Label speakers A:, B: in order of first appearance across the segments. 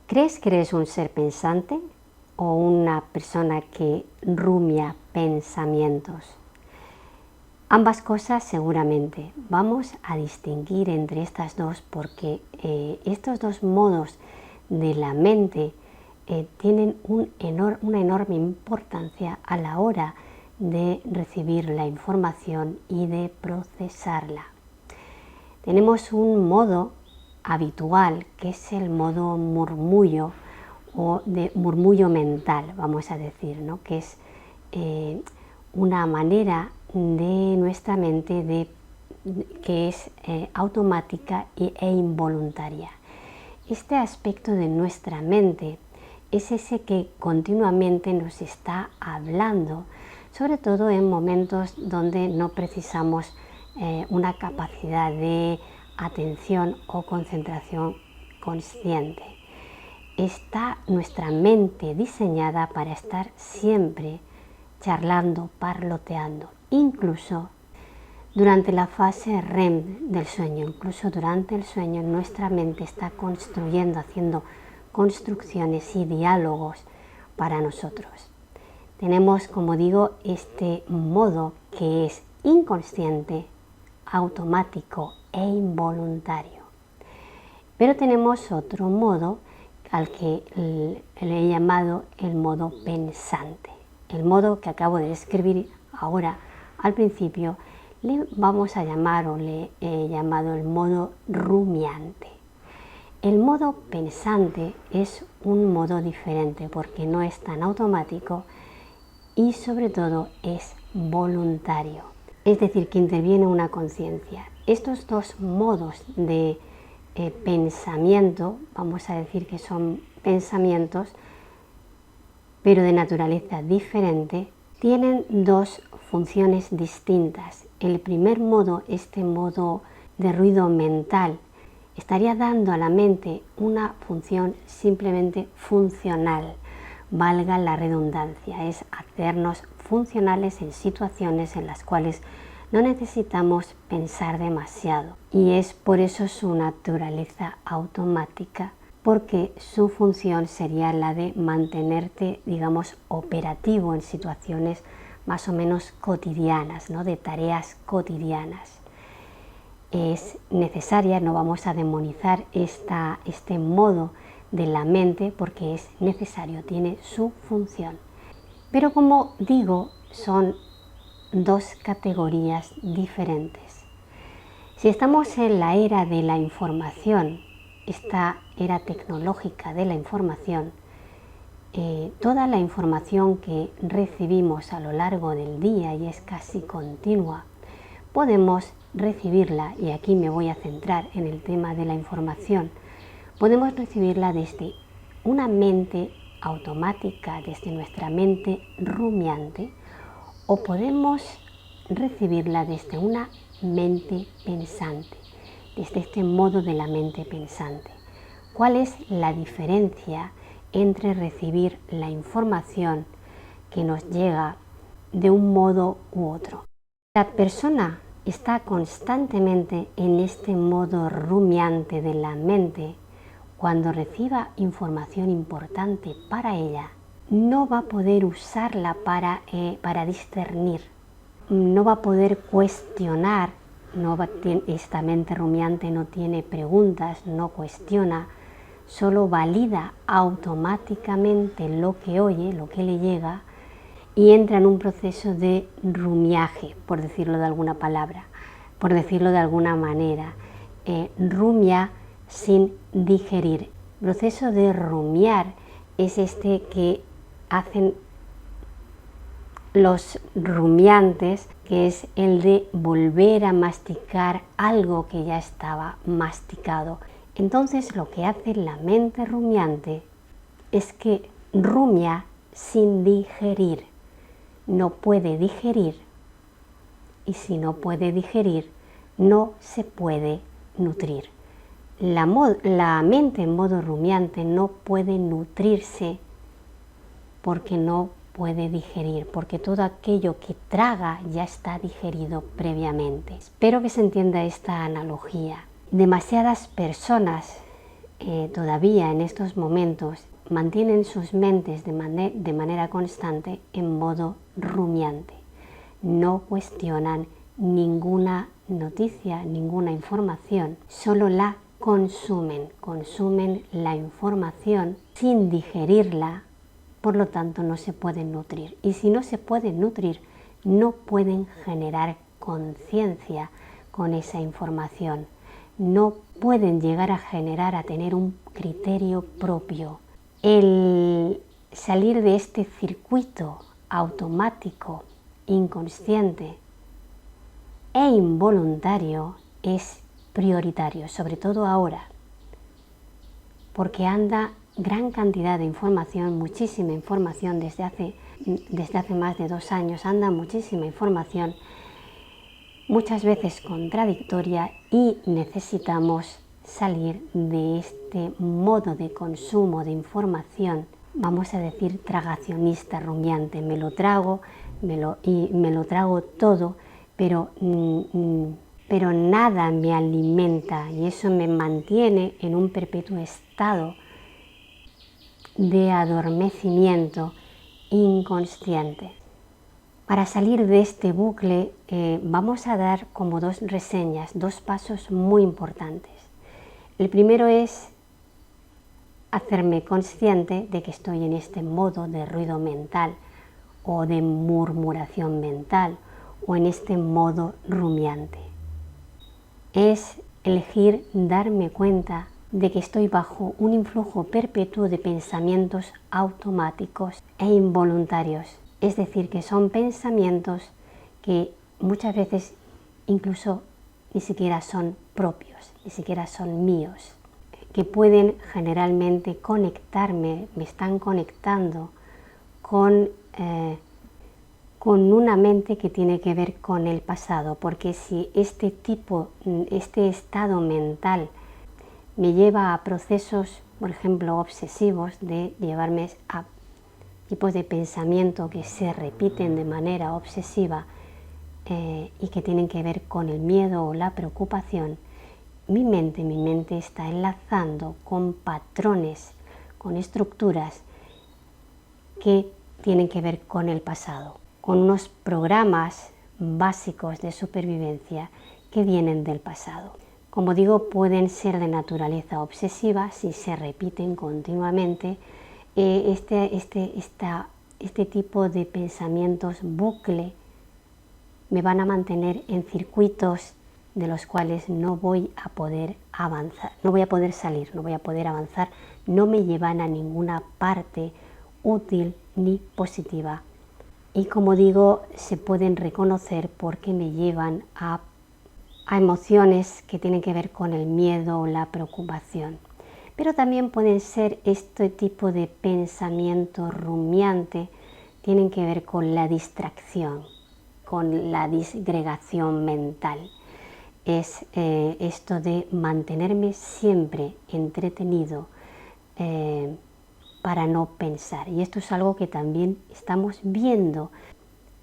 A: ¿Crees que eres un ser pensante o una persona que rumia pensamientos? Ambas cosas seguramente. Vamos a distinguir entre estas dos porque estos dos modos de la mente tienen una enorme importancia a la hora de recibir la información y de procesarla. Tenemos un modo habitual que es el modo murmullo o de murmullo mental, vamos a decir, ¿no? Que es una manera de nuestra mente que es automática e involuntaria. Este aspecto de nuestra mente es ese que continuamente nos está hablando, sobre todo en momentos donde no precisamos una capacidad de atención o concentración consciente. Está nuestra mente diseñada para estar siempre charlando, parloteando, incluso durante la fase REM del sueño, incluso durante el sueño nuestra mente está construyendo, haciendo construcciones y diálogos para nosotros. Tenemos, como digo, este modo que es inconsciente, automático e involuntario. Pero tenemos otro modo al que le he llamado el modo pensante. El modo que acabo de describir ahora al principio le vamos a llamar o le he llamado el modo rumiante. El modo pensante es un modo diferente porque no es tan automático y sobre todo es voluntario, es decir, que interviene una conciencia. Estos dos modos de pensamiento, vamos a decir que son pensamientos, pero de naturaleza diferente, tienen dos funciones distintas. El primer modo, este modo de ruido mental, estaría dando a la mente una función simplemente funcional, valga la redundancia, es hacernos funcionales en situaciones en las cuales no necesitamos pensar demasiado y es por eso su naturaleza automática, porque su función sería la de mantenerte, digamos, operativo en situaciones más o menos cotidianas, ¿no? De tareas cotidianas. Es necesaria, no vamos a demonizar este modo de la mente porque es necesario, tiene su función. Pero como digo, son dos categorías diferentes. Si estamos en la era de la información, esta era tecnológica de la información, toda la información que recibimos a lo largo del día y es casi continua, podemos recibirla, y aquí me voy a centrar en el tema de la información, podemos recibirla desde una mente automática, desde nuestra mente rumiante, o podemos recibirla desde una mente pensante, desde este modo de la mente pensante. ¿Cuál es la diferencia entre recibir la información que nos llega de un modo u otro? La persona está constantemente en este modo rumiante de la mente. Cuando reciba información importante para ella, no va a poder usarla para discernir, no va a poder cuestionar, esta mente rumiante no tiene preguntas, no cuestiona, solo valida automáticamente lo que oye, lo que le llega, y entra en un proceso de rumiaje, por decirlo de alguna palabra, por decirlo de alguna manera. Rumia sin digerir. El proceso de rumiar es este que hacen los rumiantes, que es el de volver a masticar algo que ya estaba masticado. Entonces lo que hace la mente rumiante es que rumia sin digerir. No puede digerir, y si no puede digerir, no se puede nutrir. La mente en modo rumiante no puede nutrirse porque no puede digerir, porque todo aquello que traga ya está digerido previamente. Espero que se entienda esta analogía. Demasiadas personas todavía en estos momentos mantienen sus mentes de manera constante en modo rumiante. No cuestionan ninguna noticia, ninguna información, solo la consumen la información sin digerirla, por lo tanto no se pueden nutrir. Y si no se pueden nutrir, no pueden generar conciencia con esa información. No pueden llegar a tener un criterio propio. El salir de este circuito automático, inconsciente e involuntario es prioritario, sobre todo ahora, porque anda gran cantidad de información, muchísima información desde hace más de 2 años, anda muchísima información, muchas veces contradictoria, y necesitamos salir de este modo de consumo de información, vamos a decir tragacionista, rumiante. Me lo trago todo, pero nada me alimenta, y eso me mantiene en un perpetuo estado de adormecimiento inconsciente. Para salir de este bucle vamos a dar como 2 reseñas, 2 pasos muy importantes. El primero es hacerme consciente de que estoy en este modo de ruido mental o de murmuración mental o en este modo rumiante. Es elegir darme cuenta de que estoy bajo un influjo perpetuo de pensamientos automáticos e involuntarios. Es decir, que son pensamientos que muchas veces incluso ni siquiera son propios, ni siquiera son míos, que pueden generalmente conectarme, me están conectando con una mente que tiene que ver con el pasado, porque si este estado mental me lleva a procesos, por ejemplo, obsesivos, de llevarme a tipos de pensamiento que se repiten de manera obsesiva y que tienen que ver con el miedo o la preocupación, mi mente está enlazando con patrones, con estructuras que tienen que ver con el pasado, con unos programas básicos de supervivencia que vienen del pasado. Como digo, pueden ser de naturaleza obsesiva si se repiten continuamente. Este tipo de pensamientos bucle me van a mantener en circuitos de los cuales no voy a poder avanzar, no voy a poder salir, no voy a poder avanzar, no me llevan a ninguna parte útil ni positiva. Y como digo, se pueden reconocer porque me llevan a emociones que tienen que ver con el miedo o la preocupación. Pero también pueden ser este tipo de pensamiento rumiante, tienen que ver con la distracción, con la disgregación mental. Es esto de mantenerme siempre entretenido para no pensar. Y esto es algo que también estamos viendo,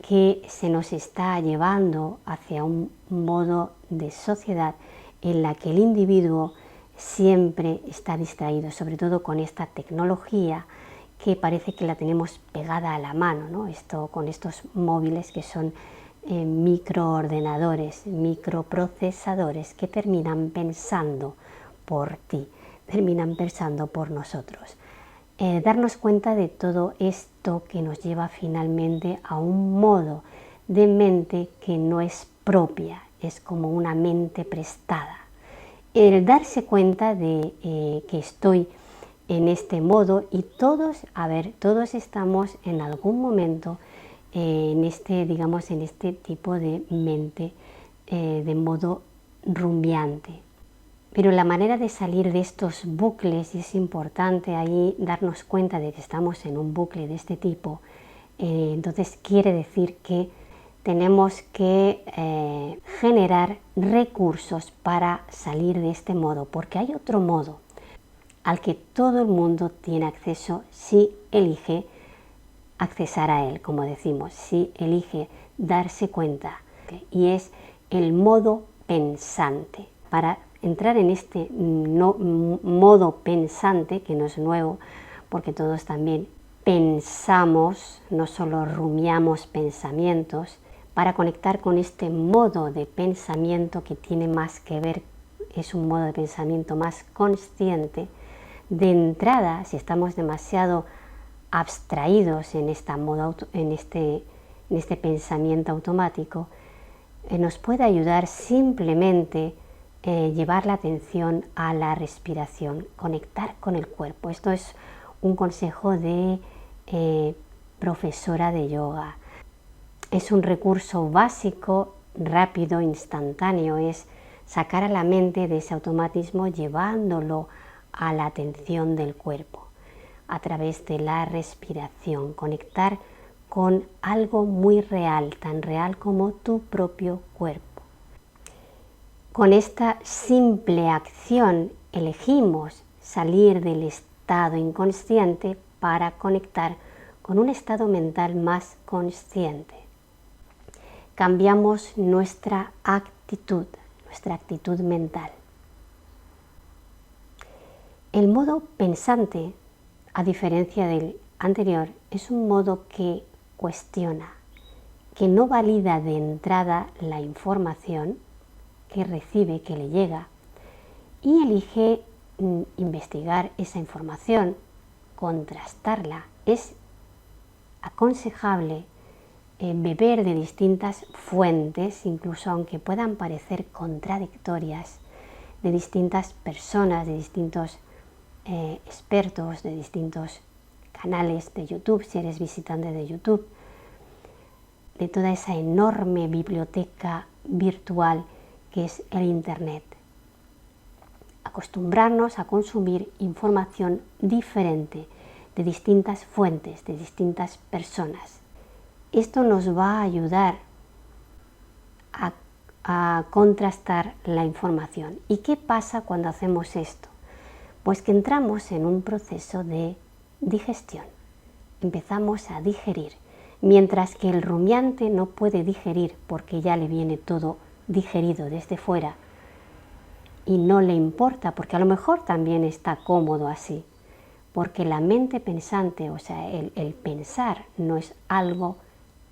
A: que se nos está llevando hacia un modo de sociedad en la que el individuo siempre está distraído, sobre todo con esta tecnología que parece que la tenemos pegada a la mano, ¿no? Con estos móviles que son microordenadores, microprocesadores que terminan pensando por ti, terminan pensando por nosotros. Darnos cuenta de todo esto que nos lleva finalmente a un modo de mente que no es propia, es como una mente prestada. El darse cuenta de que estoy en este modo, y todos estamos en algún momento en este tipo de mente de modo rumiante. Pero la manera de salir de estos bucles, y es importante ahí darnos cuenta de que estamos en un bucle de este tipo, entonces quiere decir que tenemos que generar recursos para salir de este modo, porque hay otro modo al que todo el mundo tiene acceso si elige accesar a él, como decimos, si elige darse cuenta, y es el modo pensante. Para entrar en este modo pensante, que no es nuevo, porque todos también pensamos, no solo rumiamos pensamientos, para conectar con este modo de pensamiento que tiene más que ver, es un modo de pensamiento más consciente. De entrada, si estamos demasiado abstraídos en este pensamiento automático, nos puede ayudar simplemente llevar la atención a la respiración, conectar con el cuerpo. Esto es un consejo de profesora de yoga. Es un recurso básico, rápido, instantáneo, es sacar a la mente de ese automatismo llevándolo a la atención del cuerpo a través de la respiración, conectar con algo muy real, tan real como tu propio cuerpo. Con esta simple acción elegimos salir del estado inconsciente para conectar con un estado mental más consciente. Cambiamos nuestra actitud mental. El modo pensante, a diferencia del anterior, es un modo que cuestiona, que no valida de entrada la información que recibe, que le llega, y elige investigar esa información, contrastarla. Es aconsejable beber de distintas fuentes, incluso aunque puedan parecer contradictorias, de distintas personas, de distintos expertos, de distintos canales de YouTube, si eres visitante de YouTube, de toda esa enorme biblioteca virtual que es el Internet. Acostumbrarnos a consumir información diferente, de distintas fuentes, de distintas personas. Esto nos va a ayudar a contrastar la información. ¿Y qué pasa cuando hacemos esto? Pues que entramos en un proceso de digestión. Empezamos a digerir. Mientras que el rumiante no puede digerir porque ya le viene todo digerido desde fuera y no le importa, porque a lo mejor también está cómodo así, porque la mente pensante, o sea, el pensar no es algo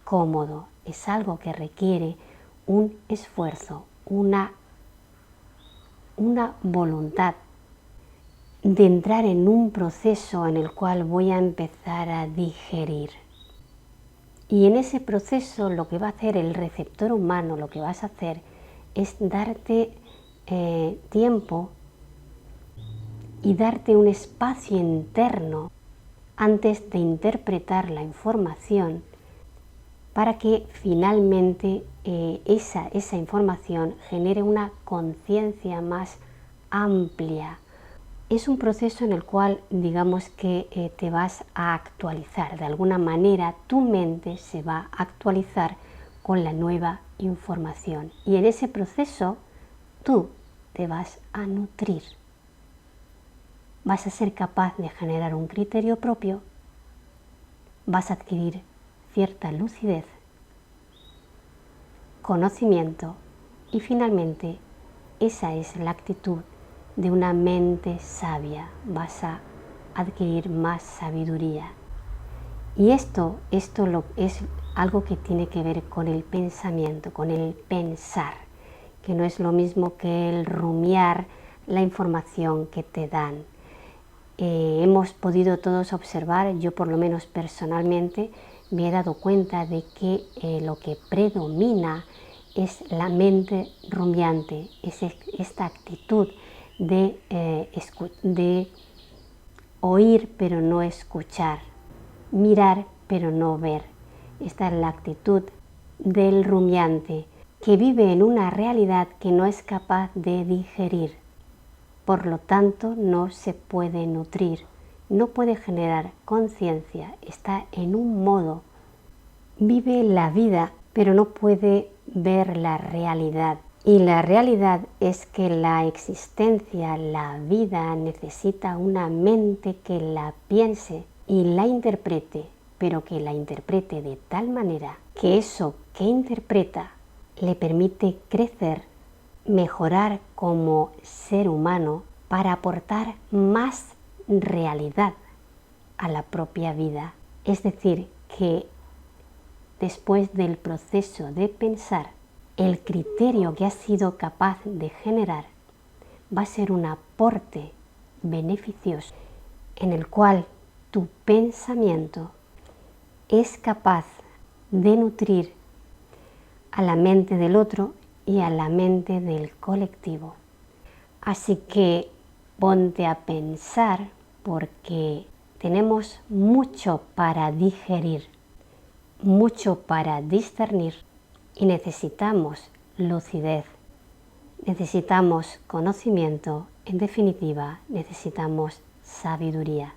A: cómodo, es algo que requiere un esfuerzo, una voluntad de entrar en un proceso en el cual voy a empezar a digerir. Y en ese proceso lo que va a hacer el receptor humano, lo que vas a hacer es darte tiempo y darte un espacio interno antes de interpretar la información para que finalmente esa información genere una conciencia más amplia. Es un proceso en el cual, digamos que te vas a actualizar. De alguna manera, tu mente se va a actualizar con la nueva información. Y en ese proceso, tú te vas a nutrir. Vas a ser capaz de generar un criterio propio. Vas a adquirir cierta lucidez, conocimiento y finalmente, esa es la actitud de una mente sabia, vas a adquirir más sabiduría. Y esto es algo que tiene que ver con el pensamiento, con el pensar, que no es lo mismo que el rumiar la información que te dan. Hemos podido todos observar, yo por lo menos personalmente me he dado cuenta de que lo que predomina es la mente rumiante, es esta actitud de oír pero no escuchar, mirar pero no ver. Esta es la actitud del rumiante que vive en una realidad que no es capaz de digerir. Por lo tanto, no se puede nutrir, no puede generar conciencia, está en un modo, vive la vida pero no puede ver la realidad. Y la realidad es que la existencia, la vida, necesita una mente que la piense y la interprete, pero que la interprete de tal manera que eso que interpreta le permite crecer, mejorar como ser humano para aportar más realidad a la propia vida. Es decir, que después del proceso de pensar, el criterio que has sido capaz de generar va a ser un aporte beneficioso en el cual tu pensamiento es capaz de nutrir a la mente del otro y a la mente del colectivo. Así que ponte a pensar, porque tenemos mucho para digerir, mucho para discernir y necesitamos lucidez, necesitamos conocimiento, en definitiva necesitamos sabiduría.